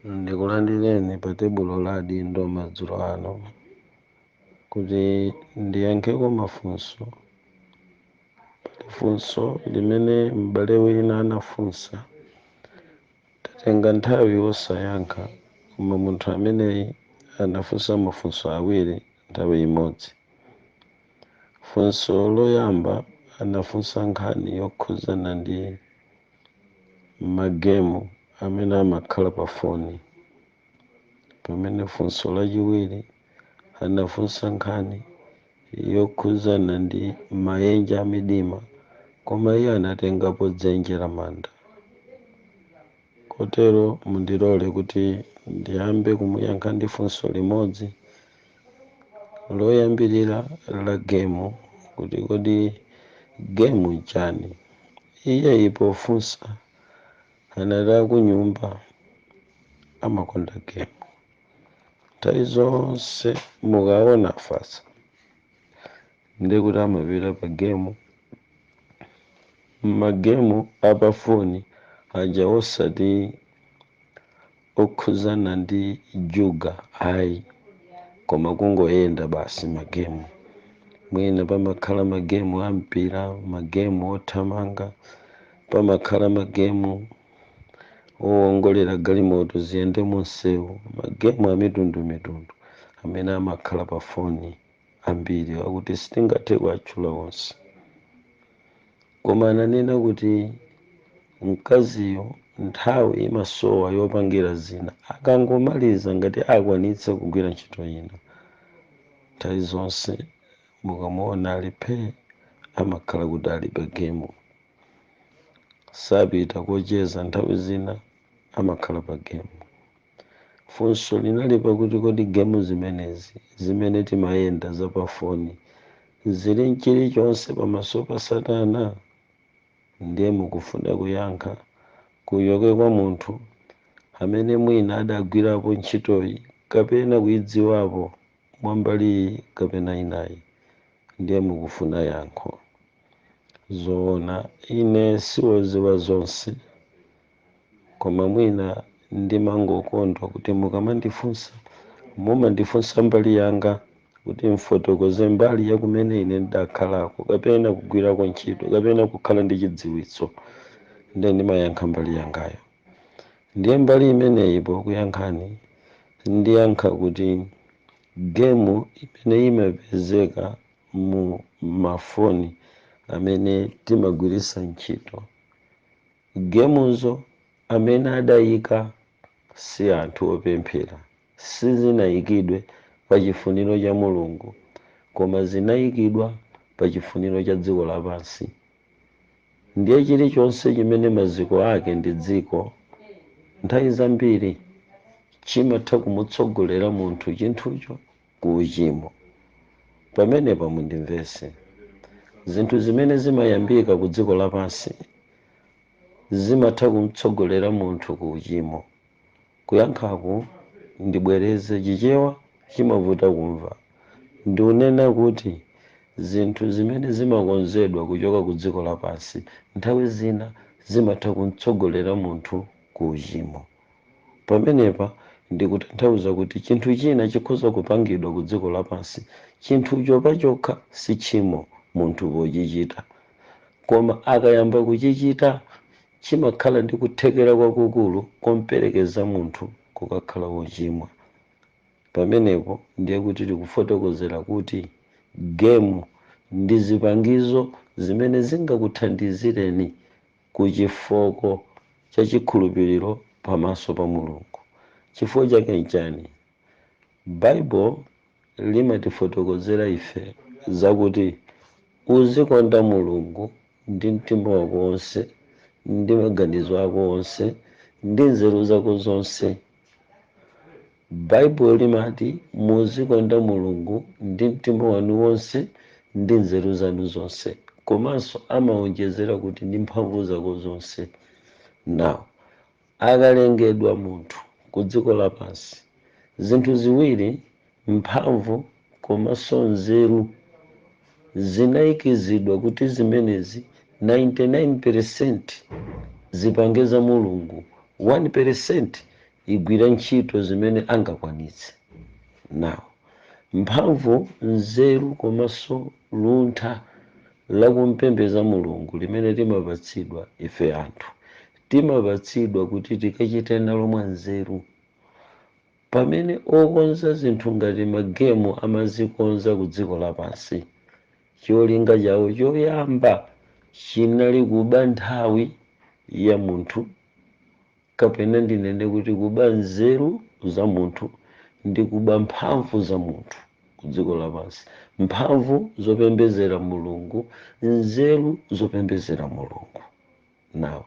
Ndikulandireni pa tebulo la adindo madzulo ano kuti ndiyankheko mafunso. Pali funso limene m'bale wina anafunsa, tatenga nthawi yosayankha, koma munthu ameneyi anafunsa mafunso awiri nthawi imodzi. Funso loyamba anafunsa nkhani yokhuzana ndi magemu amene amakhala pa foni, pamene funso lachiwiri anafunsa nkhani yokhuzana ndi maenje a midima, koma iye anatengapo dzenje la manda. Kotero mundilole kuti ndiyambe kumuyankha ndi funso limodzi loyambirira la gemu, kuti kodi gemu chani. Iye pofunsa anali kunyumba amakonda gemu. Nthawi zonse mukaona afasa ndikuti amapita pa gemu. Magemu apafoni aja osati okhuzana ndi juga ayi, koma kungoyenda basi magemu. Mwina pamakhala magemu ampira, magemu othamanga, pamakhala magemu owongolera galimoto ziyende munsewu, magemu a mitundumitundu amene amakhala pa foni ambiri akuti sitingathe kuwatchula onse. Koma ananena kuti mkaziyo nthawi imasowa yopangira zina, akangomaliza ngati akwanitse kugwira ntchito ina, nthawi zonse mukamuona ali phe amakhala kuti ali pa gemu. Sapita kocheza nthawi zina amakhala pa gemu. Funso linali pakuti kodi gemu zimenezi zimene timayenda zapafoni zili nchilichonse pamaso pa Satana? Ndiye mukufuna kuyankha kuyoke kwa munthu amene mwina adagwirapo ntchitoyi kapena kuyidziwapo mwambali iyi kapena inayi. Ndiye mukufuna yankho. Zoona ine siwoziwa zonse, koma mwina ndimangokondwa kuti mukamandifunsa mumandifunsa mbali yanga kuti mfotokoze mbali ya kumene ine ndakhalako kapena kugwirako ntchito kapena kukhala ndi chidziwitso, ndiye ndimayankha mbali yangayo. Ndiye mbali imeneyi pokuyankhani ndiyankha kuti gemu imene imapezeka mu mafoni amene timagwirisa ntchito, gemuzo amene adayika si anthu opemphera, sizinayikidwe pa chifuniro cha Mulungu, koma zinayikidwa pa chifuniro cha dziko lapansi. Ndiye chilichonse chimene maziko ake ndi dziko, nthawi zambiri chimatha kumutsogolera munthu chinthucho ku uchimo. Pamenepa mundimvese, zinthu zimene zimayambika ku dziko lapansi zimatha kumtsogolera munthu ku uchimo. Kuyankhaku ndibwereze chichewa chimavuta kumva. Ndikunena kuti zinthu zimene zimakonzedwa kuchoka ku dziko lapansi nthawi zina zimatha kumtsogolera munthu ku uchimo. Pamenepa ndikutanthauza kuti chinthu china chikhoza kupangidwa ku dziko lapansi, chinthucho pachokha si tchimo munthu pochichita, koma akayamba kuchichita chimakhala ndi kuthekera kwakukulu komperekeza munthu kukakhala wochimwa. Pamenepo ndiye kuti tikufotokozera kuti gemu ndi zipangizo zimene zingakuthandizireni ku chifoko cha chikhulupiriro pamaso pa Mulungu. Chifukwa chake nchani? Bible limatifotokozera ife zakuti uzikonda Mulungu ndi mtima wako wonse, ndi maganizo ako onse, ndi nzeru zako zonse. Bible limati muzikonda Mulungu ndi mtima wanu wonse, ndi nzeru zanu zonse, komanso amawonjezera kuti ndi mphamvu zako zonse. Now, akalengedwa munthu ku dziko lapansi, zinthu ziwiri, mphamvu komanso nzeru, zinayikizidwa kuti zimenezi 99% zipange za Mulungu, 1% igwira ntchito zimene angakwanitse. Nawo mphamvu, nzeru komanso luntha lakumpembedza mulungu limene timapatsidwa ife anthu, timapatsidwa kuti tikachite nalo mwa nzeru. Pamene okonza zinthu ngati magemu amazikonza ku dziko lapansi, cholinga chawo choyamba chinali kuba nthawi ya munthu, kapena ndinene kuti kuba nzeru za munthu ndi kuba mphamvu za munthu ku dziko lapansi, mphamvu zopembedzera mulungu, nzeru zopembedzera mulungu. Nawo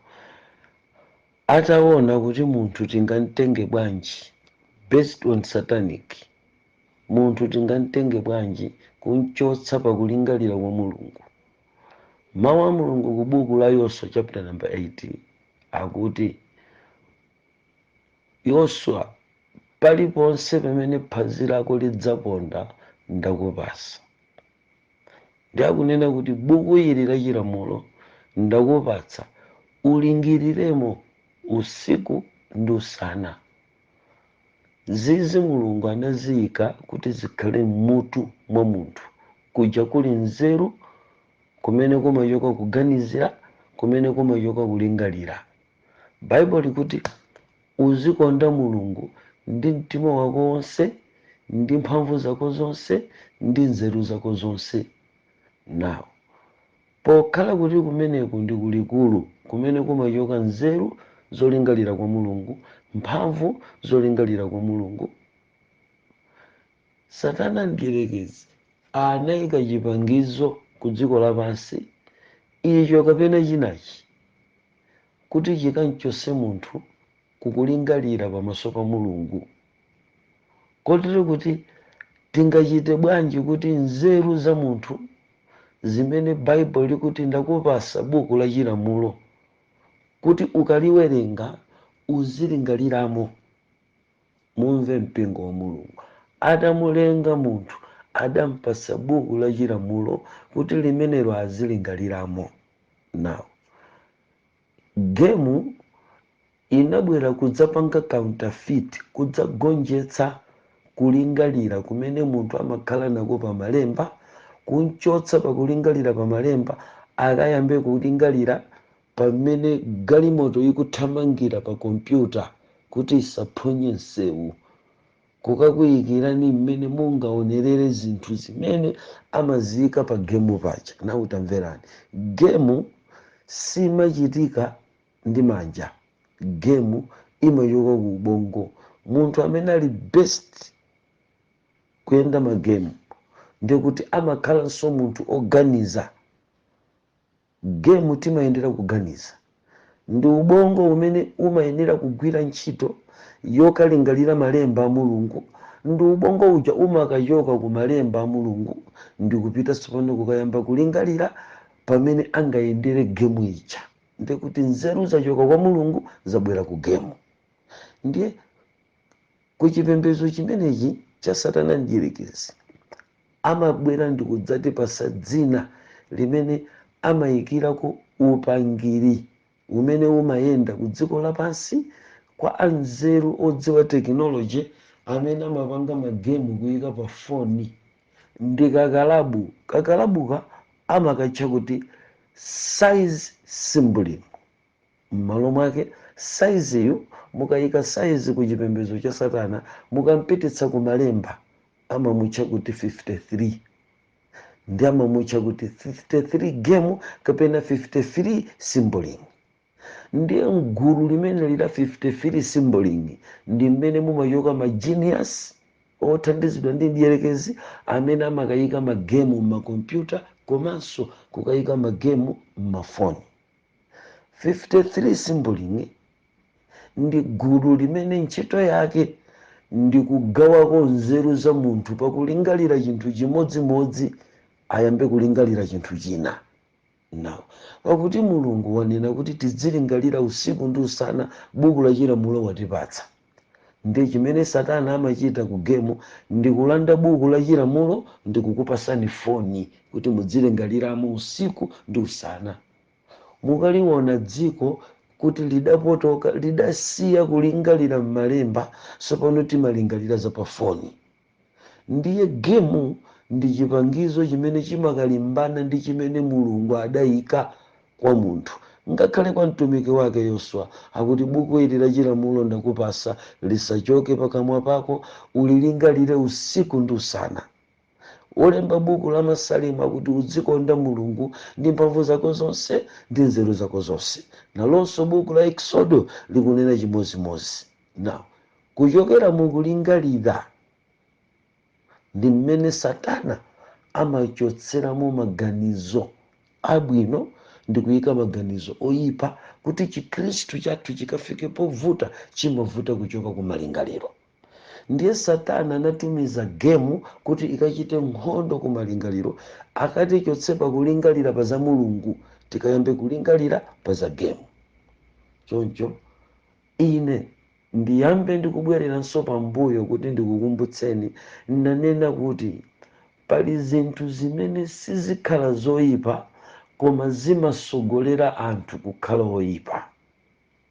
ataona kuti munthu tingamtenge bwanji based on satanic, munthu tingamtenge bwanji kumchotsa pakulingalira kwa mulungu. Mawu a mulungu ku buku la Yoswa chapter number 8 akuti, Yoswa, paliponse pamene phazi lako lidzaponda ndakupasa. Ndi akunena kuti buku ili la chilamulo ndakupatsa ulingiriremo usiku ndi usana. Zizi mulungu anaziyika kuti zikhale m'mutu mwa munthu, kuja kuli nzeru kumene kumachoka kuganizira, kumene kumachoka kulingalira. Bible likuti uzikonda mulungu ndi mtima wako wonse, ndi mphamvu zako zonse, ndi nzeru zako zonse. Nawo pokhala kuti kumeneku ndi kulikulu kumene kumachoka nzeru zolingalira kwa mulungu, mphamvu zolingalira kwa mulungu, Satana mdierekezi anayika chipangizo ku dziko lapansi icho kapena chinachi kuti chikamchotse munthu kukulingalira pamaso pa mulungu. Kotero kuti tingachite bwanji kuti nzeru za munthu zimene Bible likuti ndakupasa buku la chilamulo kuti ukaliwerenga uzilingaliramo. Mumve mpingo wa mulungu, adamulenga munthu adampasa buku la chilamulo kuti limenelo azilingaliramo. Nawo gemu inabwera kudzapanga counterfeit, kudzagonjetsa kulingalira kumene munthu amakhala nako pa malemba, kunchotsa pakulingalira pa malemba akayambe kulingalira pamene galimoto ikuthamangira pa kompyuta kuti isaphonye nsewu, kukakuyikirani mmene mungaonerere zinthu zimene amaziyika pa gemu paja. Na utamverani, gemu simachitika ndi manja, gemu imachoka ku ubongo. Munthu amene ali best kuyenda magemu ndikuti amakhalanso munthu oganiza. Gemu timayendera kuganiza, ndi ubongo umene umayenera kugwira ntchito yokalingalira malemba a mulungu. Ndi ubongo uja umakachoka ku malemba a mulungu ndi kupita tsopano kukayamba kulingalira pamene angayendere gemu ija, ndikuti nzeru zachoka kwa mulungu zabwera ku gemu. Ndiye kuchipembedzo chimenechi cha Satana mdierekezi amabwera ndikudzatipasa dzina limene amayikirako upangiri umene umayenda ku dziko lapansi kwa anzeru odziwa tekinoloji amene amapanga magemu kuyika pa foni. Ndi kakalabu, kakalabuka amakatcha kuti size symbolism. M'malo mwake size iyo mukayika size ku chipembedzo cha Satana mukampititsa ku malemba amamutcha kuti 53, ndi amamutcha kuti 53 gemu kapena 53 symboling. Ndiye mgulu limene lila 53 symboling ndi mmene mumachoka ma genius othandizidwa ndi mdierekezi amene amakayika magemu m'makompyuta komanso kukayika magemu m'mafoni. 53 symboling ndi gulu limene ntchito yake ndi kugawako nzeru za munthu pakulingalira chinthu chimodzimodzi ayambe kulingalira chinthu china. Nawo pakuti mulungu wanena kuti tidzilingalira usiku ndi usana, buku la chilamulo watipatsa. Ndi chimene Satana amachita ku gemu ndi kulanda buku la chilamulo ndi kukupasani foni kuti mudzilingaliramo usiku ndi usana. Mukaliona dziko kuti lidapotoka lidasiya kulingalira m'malemba, sopano timalingalira za pafoni. Ndiye gemu ndi chipangizo chimene chimakalimbana ndi chimene Mulungu adayika kwa munthu. Ngakhale kwa mtumiki wake Yoswa akuti buku ili la chilamulo ndakupasa lisachoke pakamwa pako, ulilingalire usiku ndi usana. Olemba buku la Masalimu akuti uzikonda Mulungu ndi mphamvu zako zonse ndi nzeru zako zonse. Nalonso buku la Exodo likunena chimozimozi. Now, kuchokera mukulingalira ndi mmene Satana amachotseramo maganizo abwino ndi kuyika maganizo oyipa, kuti chikhristu chathu chikafike povuta chimavuta kuchoka ku malingaliro. Ndiye Satana anatumiza gemu kuti ikachite nkhondo ku malingaliro, akatichotse pa kulingalira pa za Mulungu tikayambe kulingalira pa za gemu. Choncho ine ndiyambe ndikubwereranso pambuyo kuti ndikukumbutseni, nanena kuti pali zinthu zimene sizikhala zoyipa koma zimasogolera anthu kukhala oyipa.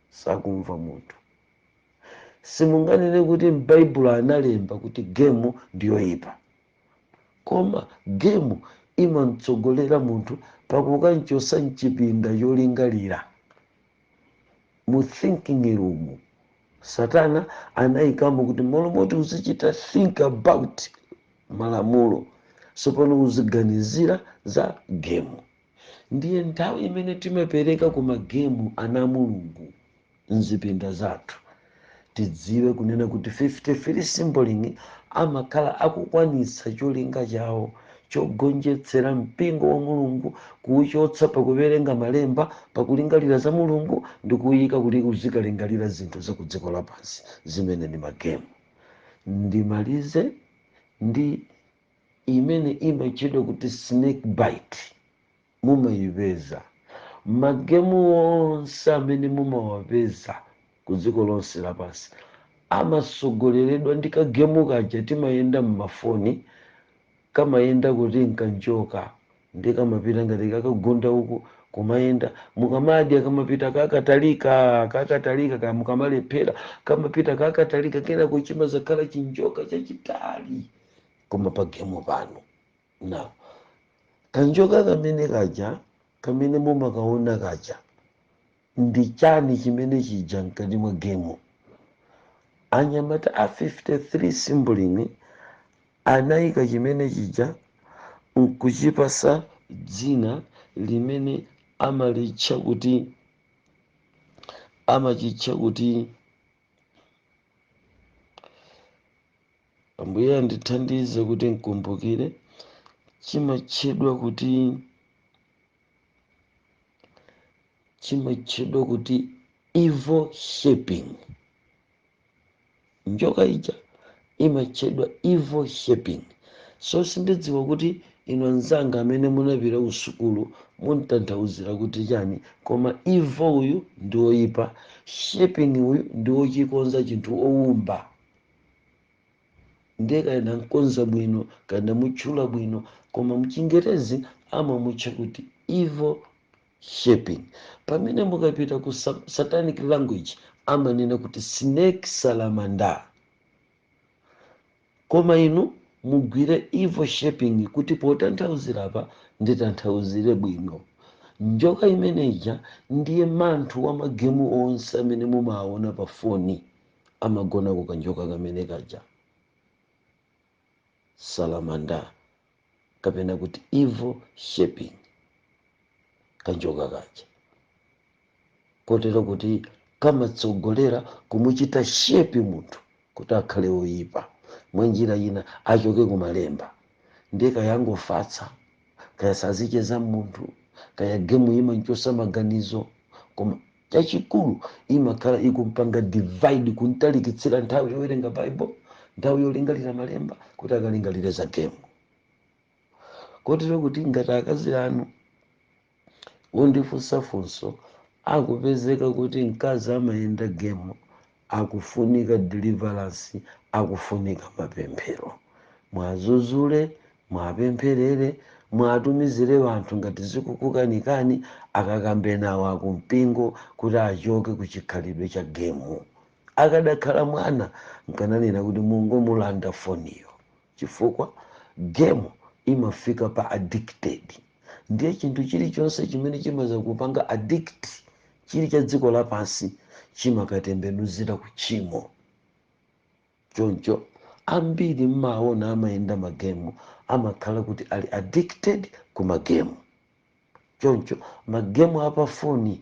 Sakumva munthu. Simunganene kuti m'Baibulo analemba kuti gemu ndiyoyipa, koma gemu imamtsogolera munthu pakukanchosa mchipinda cholingalira, mu thinking room. Satana anayikamo kuti molomoti uzichita think about malamulo, sopano uziganizira za gemu. Ndiye nthawi imene timapereka ku magemu ana Mulungu mzipinda zathu, tidziwe kunena kuti 53 symboling amakhala akukwanitsa cholinga chawo chogonjetsera mpingo wa Mulungu, kuuchotsa pakuwerenga malemba, pakulingalira za Mulungu ndi kuyika kuti uzikalingalira zinthu za kudziko lapansi zimene ni magemu. Ndimalize ndi imene imachedwa kuti snake bite. Mumayipeza magemu onse amene mumawapeza kudziko lonse lapansi amasogoleredwa ndi kagemu kaja timayenda mmafoni, kamayenda kuti nkanjoka ndi kamapita ngati kakagunda uku kumayenda, mukamadya kamapita kakatalika mukamalephera kamapita kakatalika, kena kuchima zakhala chinjoka chachitali. Koma pa gemu pano na kanjoka kamene kaja kamene mumakaona kaja ndi chani chimene chija mkati mwa gemu? Anyamata a 53 symboling anayika chimene chija nkuchipasa dzina limene amachitcha kuti Ambuye andithandize kuti nkumbukire, chimatchedwa kuti evil shaping. Njoka ija imatchedwa evil shaping. So sindidziwa kuti ino nzanga amene munapita usukulu muntanthauzira kuti chani, koma evil uyu ndi oyipa, shaping uyu ndi ochikonza chinthu owumba. Ndiye kaena nkonza bwino kana mutchula bwino, koma mchingerezi amamutcha kuti evil shaping. Pamene mukapita ku satanic language amanena kuti snake salamander. Koma inu mugwire evil shaping kuti potanthauzira apa nditanthauzire bwino. Njoka imeneja ndiye manthu wa magemu onse amene mumaona pa foni amagona ku kanjoka kamene kaja, salamander kapena kuti evil shaping, kanjoka kaja. Kotero kuti kamatsogolera kumuchita shepi munthu kuti akhale oyipa, mwa njira ina achoke kumalemba. Ndiye kayangofatsa, kaya sazicheza munthu, kaya gemu imanchosa maganizo, koma chachikulu imakhala ikumpanga divide, kuntalikitsira nthawi yowerenga Bible, nthawi yolingalira malemba, kuti akalingalire za gemu. Kotero kuti ngati akazi anu undifunsa funso akupezeka kuti mkazi amayenda gemu, akufunika deliverance, akufunika mapemphero. Mwazuzule, mwapempherere, mwatumizire vanthu ngati zikukukanikani akakambe nawo akumpingo kuti achoke kuchikhalidwe cha gemu. Akadakhala mwana nkananena kuti mungomulanda foniyo, chifukwa gemu imafika pa addicted. Ndiye chinthu chilichonse chimene chimaza kupanga addict chili cha dziko lapansi chimakatembenuzira kuchimo. Choncho ambiri mmaona amayenda magemu amakhala kuti ali addicted ku magemu. Choncho magemu apafoni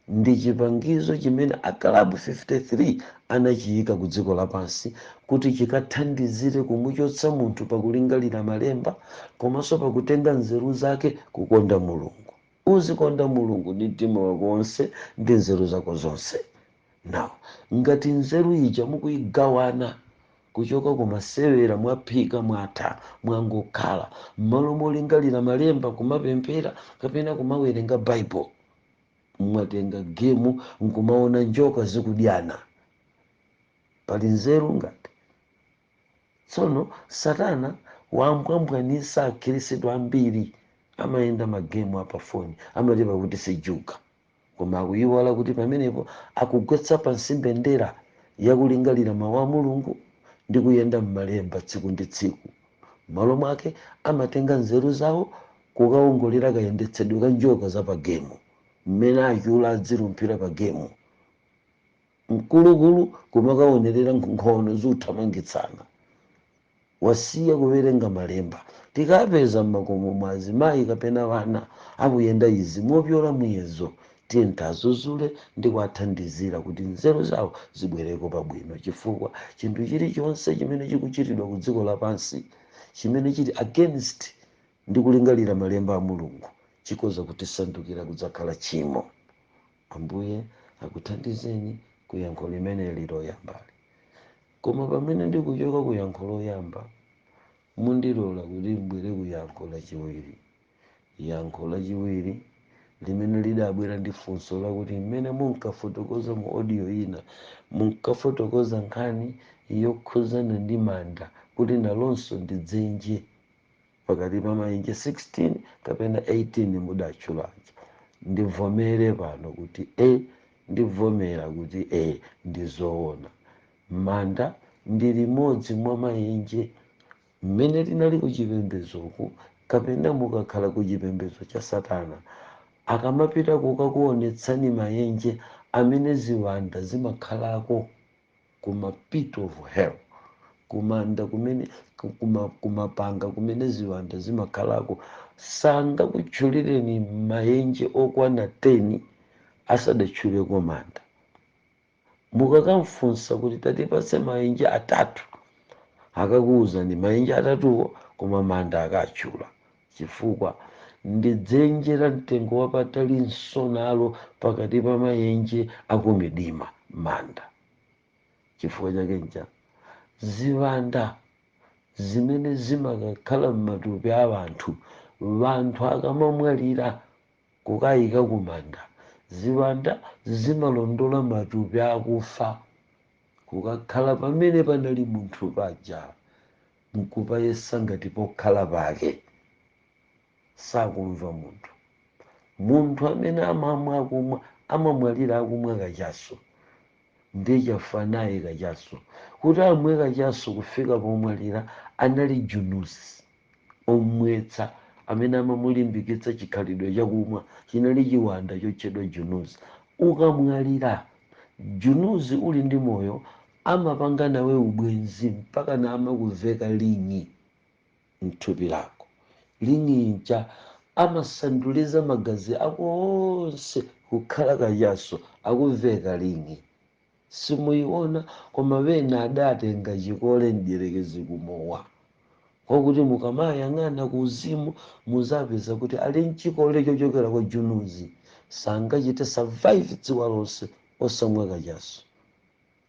ndi chipangizo chimene akalabu 53 anachiyika ku dziko lapansi kuti chikathandizire kumuchotsa munthu pakulingalira malemba komanso pakutenga nzeru zake kukonda mulungu. Uzikonda mulungu ndi mtima wako wonse ndi nzeru zako zonse. Now ngati nzeru ija mukuyigawana kuchoka kumasewera mwaphika mwatha mwangokhala m'malo molingalira malemba kumapemphera kapena kumawerenga Bible, mwatenga gemu nkumaona njoka zikudyana, pali nzeru ngati? Tsono Satana wambwambwanisa akhristu ambiri amayenda magemu apafoni amatipa kuti sijuka, koma akuyiwala kuti pamenepo akugwetsa pansi mbendera yakulingalira mawu a Mulungu ndi kuyenda m'malemba tsiku ndi tsiku. M'malo mwake amatenga nzeru zawo kukawongolera kayendetsedwe ka njoka za pa gemu, mmene achula adzirumphira pa gemu, mkulukulu kumakaonerera nkhono zothamangitsana. Wasiya kuwerenga malemba. Tikapeza mmakomo mwa azimayi kapena vana akuyenda izi mopyola muyezo, tiye ntazuzule ndi kuwathandizira kuti nzeru zawo zibwereko pabwino, chifukwa chinthu chilichonse chimene chikuchitidwa ku dziko lapansi chimene chili against ndi kulingalira malemba a Mulungu chikoza kutisandukira kudzakhala chimo. Ambuye akuthandizeni kuyankho limene loyambali. Koma pamene ndikuchoka kuyankho loyamba, mundilola kuti mbwere kuyankho lachiwiri. Yankho lachiwiri limene lidabwera ndi funso lakuti mmene munkafotokoza mu audio ina munkafotokoza nkhani yokhuzana ndi manda kuti nalonso ndi dzenje pakati pa maenje 16 kapena 18 mudatchulacho. Ndivomere pano kuti ndivomera kuti ndizoona. Manda ndi limodzi mwa maenje mmene linali kuchipembezoku kapena mukakhala kuchipembezo cha Satana akamapita kukakuonetsani maenje amene ziwanda zimakhalako kuma pit of hell, kumanda kumene kumapanga kumene ziwanda zimakhalako, sangakutchulireni maenje okwana 10 asadatchuleko manda. Mukakamfunsa kuti tatipatse maenje atatu, akakuwuzani maenje atatuwo koma manda akatchula, chifukwa ndi dzenje la mtengo wapatali nsonalo pakati pa maenje akumidima manda. Chifukwa chake nja ziwanda zimene zimakakhala m'matupi a vanthu akamamwalira kukayika kumanda, ziwanda zimalondola matupi akufa kukakhala pamene panali munthu paja nkupayesa ngati pokhala pake. Sakumva munthu amene amamwa akumwa amamwalira akumwa kachaso, ndi chafa naye kachaso. Kuti amwe kachaso kufika pomwalira anali Junusi omwetsa amene amamulimbikitsa chikhalidwe chakumwa, chinali chiwanda chotchedwa Junusi. Ukamwalira Junusi uli ndi moyo amapanga nawe ubwenzi mpaka na amakuveka lingi mthupi lako. Lingi inja amasanduliza magazi ako onse kukhala kachaso, akuveka lingi. Simuiona koma wena adatenga chikole mdierekezi kumowa, kwakuti mukamayang'ana kuuzimu muzapeza kuti ali mchikole chochokera kwa Junusi, sangachite survive tsiku lonse osamwa kachaso.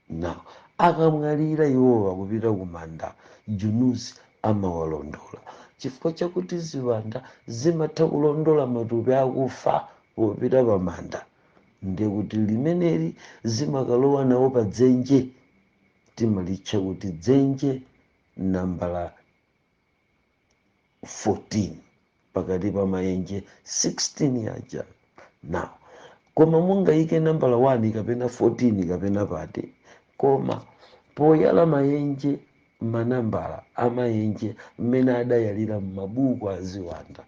Now akamwalira iwowa kupita kumanda, Junusi amawalondola, chifukwa chakuti ziwanda zimatha kulondola matupi akufa popita pamanda. Ndiye kuti limeneli zimakalowa nawo pa dzenje, timalitcha kuti dzenje nambala 14. pakati pa maenje 16 yaja. Now koma mungayike nambala 1 kapena 14 kapena pati, koma poyala maenje manambala amaenje mmene adayalira m'mabuku aziwanda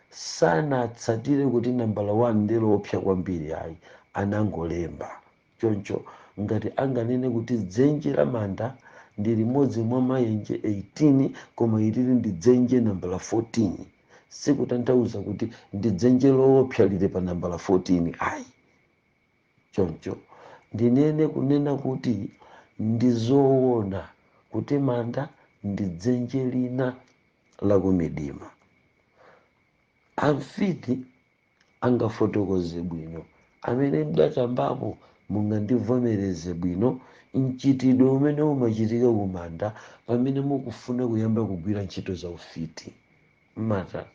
sanatsatire kuti nambala 1 ndilo opsa kwambiri, ayi anangolemba choncho. Ngati anganene kuti dzenje la manda ndi limodzi mwa maenje 18 koma ilili ndi dzenje nambala 14, sikutanthauza kuti ndi dzenje loopsa lili pa nambala 14, ayi. Choncho ndinene kunena kuti ndizoona kuti manda ndi dzenje lina la kumidima. Amfiti angafotokoze bwino, amene mdatambapo mungandivomereze bwino mchitidwe umene umachitika kumanda pamene mukufuna kuyamba kugwira ntchito za ufiti. Mata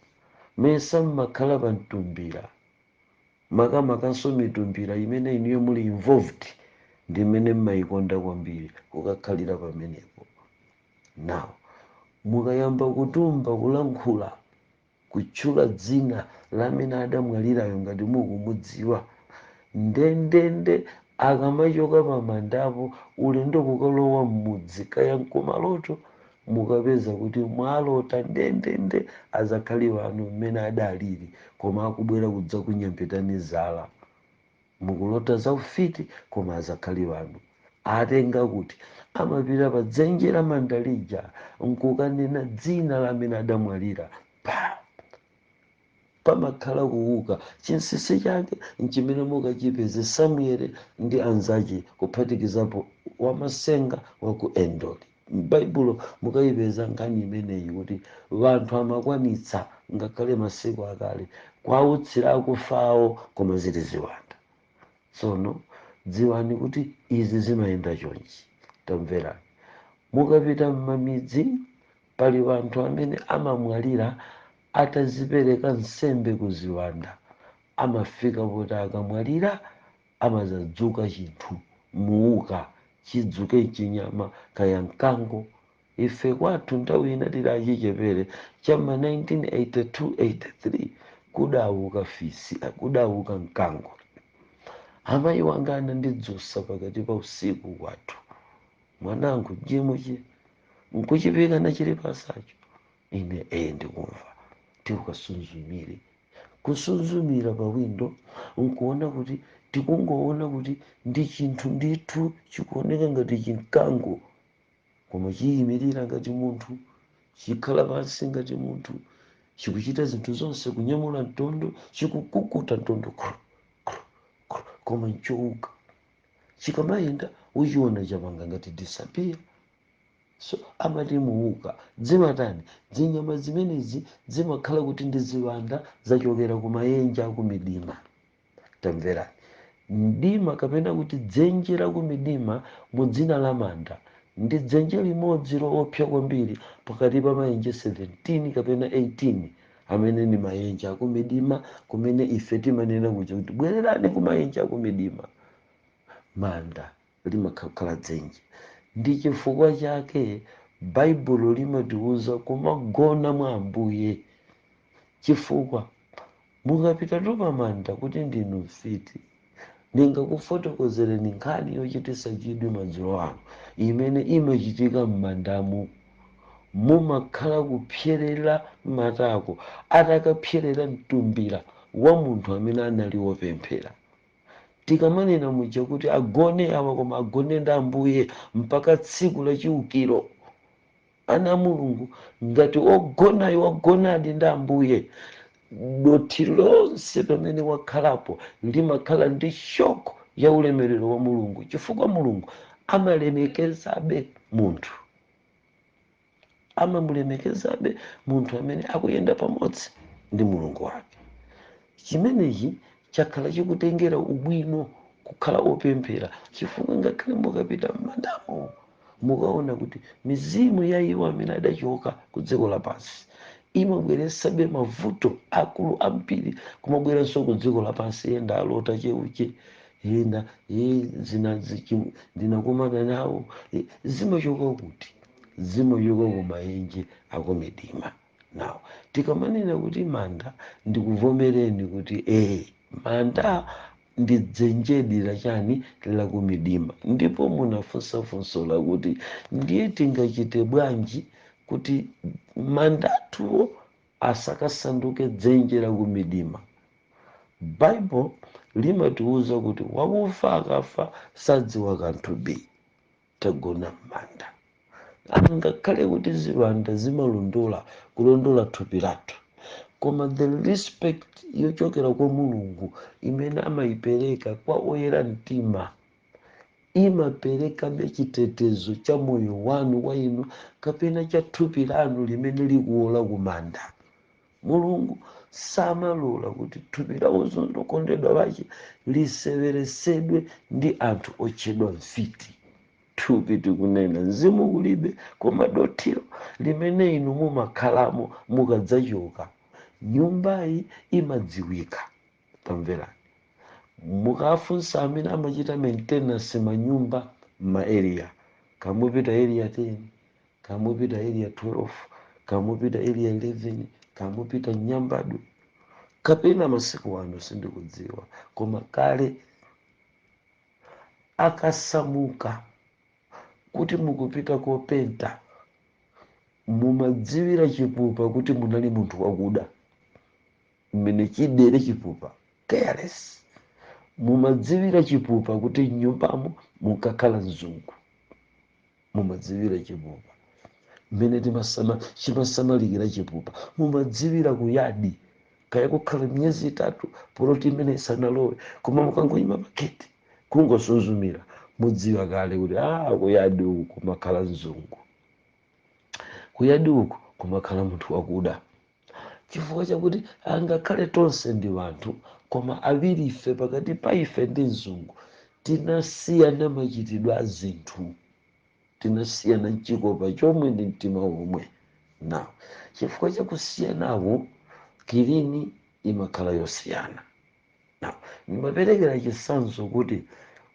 mesa mmakhala pa mtumbira, makamakanso mitumbira imene inuyo muli involved ndi imene mmayikonda kwambiri kukakhalira pamenepo. Now mukayamba kutumba kulankhula kutchula dzina la amene adamwalirayo ngati mukumudziwa, ndendende akamachoka pamandapo ulendo kukalowa m'mudzi kaya nkumaloto mukapeza kuti mwalota ndendende azakhali wanu mmene adaliri koma akubwera kudza kunyambitani zala, mukulota za ufiti koma azakhali wanu atenga kuti amapita pa dzenje la mandalija nkukanena dzina la amene adamwalira, pamakhala kuuka. Chinsinsi chake nchimene mukachipeze Samueli ndi anzache kuphatikizapo wamasenga wa ku Endori. M'Baibulo mukayipeza nkhani imeneyi kuti vanthu amakwanitsa ngakhale masiku akale kwautsira akufawo koma zili ziwanda. Tsono dziwani kuti izi zimayenda chonchi. Tamverani, mukapita m'mamidzi pali vanthu amene amamwalira atazipereka nsembe kuziwanda, amafika poti akamwalira amazadzuka chinthu muuka chidzuke chinyama kaya mkango. Ife kwathu nthawi ina tili achichepere chama 1982-83 kudauka fisi, kudauka mkango. Amayi wanga anandidzusa pakati pa usiku kwathu, mwanangu jimuchi nkuchipika na chili pasacho. Ine ndikumva tikukasunzumire kusunzumira pa windo nkuona kuti tikungoona kuti ndi chinthu ndithu chikuoneka ngati chinkango koma chiyimirira ngati munthu, chikhala pansi ngati munthu, chikuchita zinthu zonse, kunyamula mtondo, chikukukuta mtondo koma nchouka. Chikamayenda uchiona chapanga ngati disappear. So amati muuka dzimatani zinyama zimenezi zimakhala kuti ndi ziwanda zachokera ku maenje akumidima. Tamverani, mdima kapena kuti dzenje la kumidima mu dzina la manda ndi dzenje limodzi loopsa kwambiri pakati pa maenje 17 kapena 18 amene ni maenje akumidima, kumene ife timanena kuti bwererani ku maenje akumidima. Manda limakhala dzenje. Ndi chifukwa chake Baibulo limatiuza kumagona mwa Ambuye, chifukwa mukapita pa manda kuti ndinu mfiti, ndingakufotokozereni nkhani yochititsa chidwi madzulo ano imene imachitika m'mandamu. Mumakhala kupyerera matako atakapyerera mtumbira wa munthu amene anali wopemphera. Tikamanena muja kuti agone awa koma agone ndi Ambuye mpaka tsiku la chiukiro. Ana Mulungu ngati ogonayo wagonadi ndi Ambuye, dothi lonse pamene wakhalapo limakhala ndi shoko ya ulemerero wa Mulungu, chifukwa Mulungu amalemekezabe munthu, amamulemekezabe munthu amene akuyenda pamodzi ndi Mulungu wake. Chimenechi chakhala chikutengera ubwino kukhala opemphera, chifukwa ngakhale mukapita m'mandamu mukaona kuti mizimu ya iwo amene adachoka ku dziko lapansi imabweresabe mavuto akulu ambiri kumabweranso ku dziko lapansi. Enda alota cheuche, ena ndinakumana nawo, zimachoka kuti zimachoka ku maenje akumidima. Now tikamanena kuti manda, ndikuvomereni kuti manda ndi dzenjedi lachani la kumidima, ndipo munafunsafunso lakuti ndiye tingachite bwanji kuti mandatuwo asakasanduke dzenje la kumidima. Bible limatiuza kuti wakufa akafa sadziwa kanthu bi, tagona m'manda. Angakhale kuti ziwanda zimalondola kulondola thupi lathu, koma the respect yochokera kwa Mulungu imene amayipereka kwa oyera mtima imaperekabe chitetezo cha moyo wanu wa inu kapena cha thupi lanu limene likuwola kumanda. Mulungu samalola kuti thupi la okondedwa wake liseweresedwe ndi anthu otchedwa mfiti. Thupi tikunena, mzimu kulibe, koma dothiro limene inu mumakhalamo mukadzachoka, nyumbayi imadziwika. Tamverani, mukafunsa amene amachita maintenance manyumba area, kamupita area 10, kamupita area 12, kamupita area 11, kamupita Nyambadwe, kapena masiku ano sindikudziwa, koma kale akasamuka kuti mukupita kopenta, mumadziwira chipupa kuti munali munthu wakuda, mmene chidere chipupa careless. Mumadziwira chipupa kuti nyumbamo mukakhala mzungu, mumadziwira chipupa mmene chimasamalikira chipupa, mumadziwira kuyadi kaya kukhala miyezi 3 poloti imene isanalowe, koma mukangoyima paketi kungosuzumira mudziwa kale kuti kuyadi uku kumakhala mzungu, kuyadi uku kumakhala munthu wakuda. Chifukwa chakuti angakhale tonse ndi wanthu, koma awiri ife pakati pa ife ndi mzungu tinasiyana machitidwe a zinthu, tinasiyana mchikopa chomwe ndi mtima omwe. Now chifukwa chakusiyanawo kilini imakhala yosiyana. Now ndimaperekera chitsanzo kuti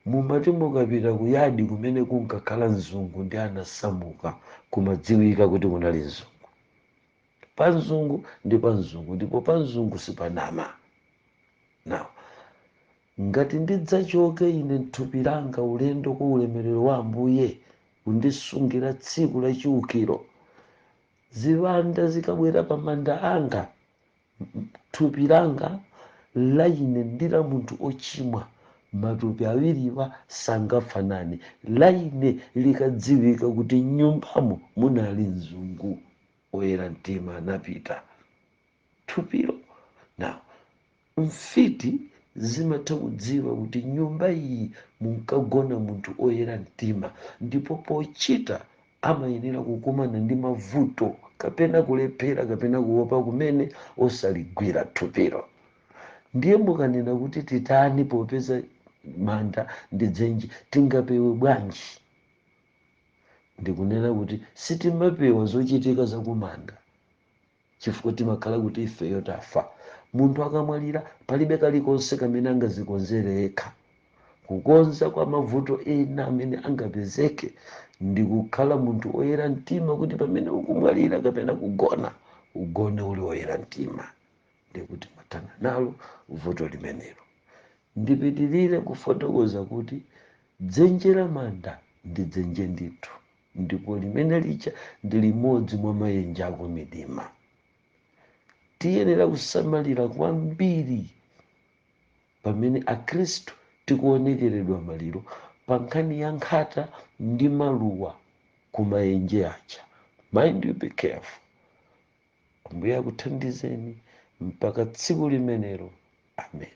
mumati mukapita kuyadi kumene kunkakhala mzungu ndi anasamuka, kumadziwika kuti kunali mzungu. Pa mzungu ndi pa mzungu, ndipo pa mzungu sipanama. Now ngati ndidzachoke ine thupi langa ulendo kwa ulemerero wa Ambuye kundisungira tsiku la chiukiro, ziwanda zikabwera pa manda anga, thupi langa la ine ndi la munthu ochimwa, matupi awiriwa sangafanane. La ine likadziwika kuti nyumbamo munali mzungu, oyera mtima anapita thupilo. Now mfiti zimatha kudziwa kuti nyumba iyi munkagona munthu oyera mtima, ndipo pochita amayenera kukumana ndi mavuto kapena kulephera kapena kuopa kumene osaligwira thupilo. Ndiye mukanena kuti titani popeza manda ndi dzenje, tingapewe bwanji? Ndikunena kuti sitimapewa zochitika zakumanda, chifukwa timakhala kuti ifeyo tafa. Munthu akamwalira palibe kalikonse kamene angazikonzere yekha. Kukonza kwa mavuto ena amene angapezeke ndi kukhala munthu oyera mtima, kuti pamene ukumwalira kapena kugona, ugone uli oyera mtima, ndikuti mathana nalo vuto limenelo. Ndipitirire kufotokoza kuti dzenje la manda ndi dzenje ndithu, ndipo limene licha ndi limodzi mwa mayenje akumidima. Tiyenera kusamalira kwambiri pamene akhristu tikuonekeredwa maliro pa nkhani ya nkhata ndi maluwa ku mayenje aja. Mind you, be careful. Ambuye akuthandizeni mpaka tsiku limenelo. Amen.